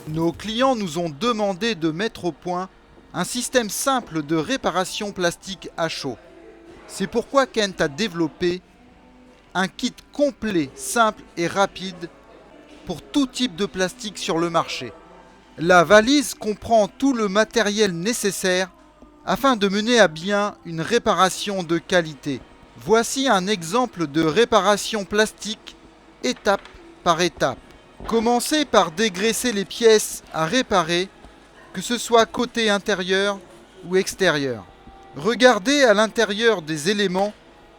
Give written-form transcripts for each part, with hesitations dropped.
Nos clients nous ont demandé de mettre au point un système simple de réparation plastique à chaud. C'est pourquoi Kent a développé un kit complet, simple et rapide pour tout type de plastique sur le marché. La valise comprend tout le matériel nécessaire afin de mener à bien une réparation de qualité. Voici un exemple de réparation plastique étape par étape. Commencez par dégraisser les pièces à réparer, que ce soit côté intérieur ou extérieur. Regardez à l'intérieur des éléments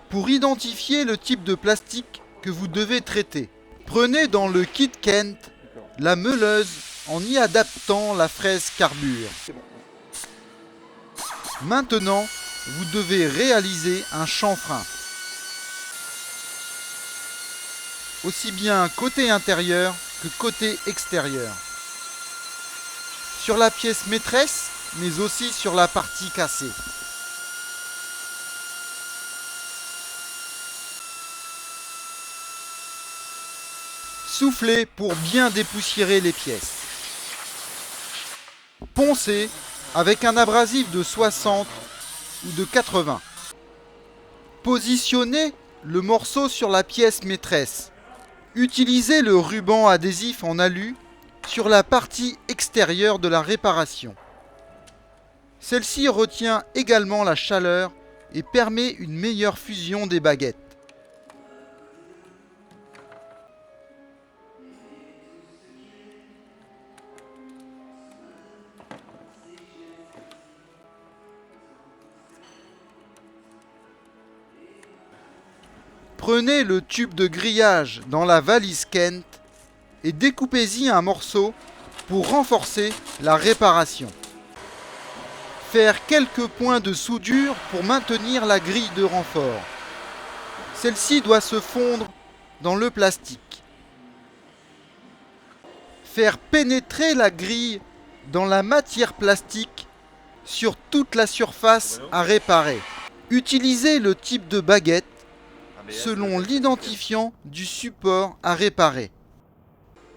pour identifier le type de plastique que vous devez traiter. Prenez dans le kit Kent la meuleuse en y adaptant la fraise carbure. Maintenant, vous devez réaliser un chanfrein. Aussi bien côté intérieur que côté extérieur. Sur la pièce maîtresse, mais aussi sur la partie cassée. Soufflez pour bien dépoussiérer les pièces. Poncez avec un abrasif de 60 ou de 80. Positionnez le morceau sur la pièce maîtresse. Utilisez le ruban adhésif en alu sur la partie extérieure de la réparation. Celle-ci retient également la chaleur et permet une meilleure fusion des baguettes. Prenez le tube de grillage dans la valise Kent et découpez-y un morceau pour renforcer la réparation. Faire quelques points de soudure pour maintenir la grille de renfort. Celle-ci doit se fondre dans le plastique. Faire pénétrer la grille dans la matière plastique sur toute la surface à réparer. Utilisez le type de baguette selon l'identifiant du support à réparer.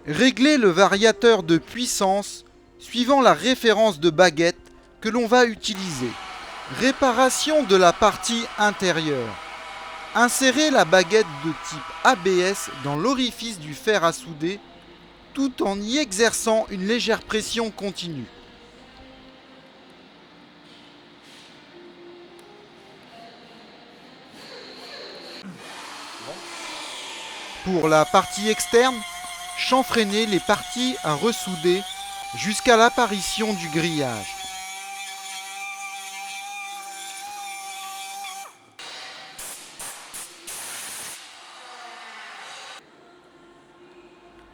Réglez le variateur de puissance suivant la référence de baguette que l'on va utiliser. Réparation de la partie intérieure. Insérez la baguette de type ABS dans l'orifice du fer à souder tout en y exerçant une légère pression continue. Pour la partie externe, chanfreinez les parties à ressouder jusqu'à l'apparition du grillage.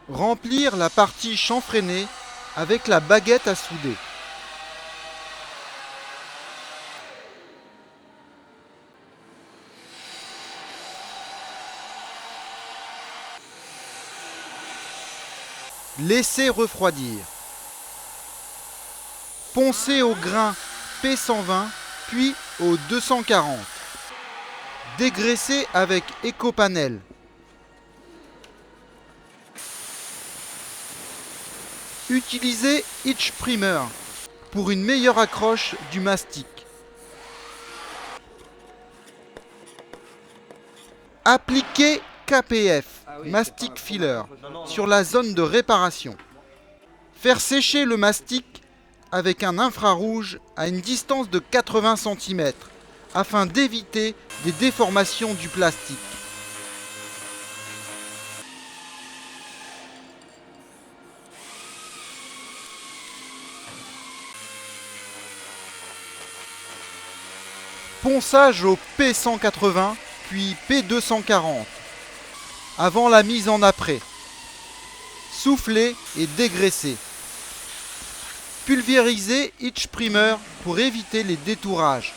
Remplir la partie chanfreinée avec la baguette à souder. Laissez refroidir. Poncez au grain P120 puis au 240. Dégraissez avec Ecopanel. Utilisez Hitch Primer pour une meilleure accroche du mastic. Appliquez KPF, Mastic Filler, sur la zone de réparation. Faire sécher le mastic avec un infrarouge à une distance de 80 cm afin d'éviter des déformations du plastique. Ponçage au P180 puis P240 avant la mise en apprêt. Soufflez et dégraissez. Pulvérisez Hitch Primer pour éviter les détourages.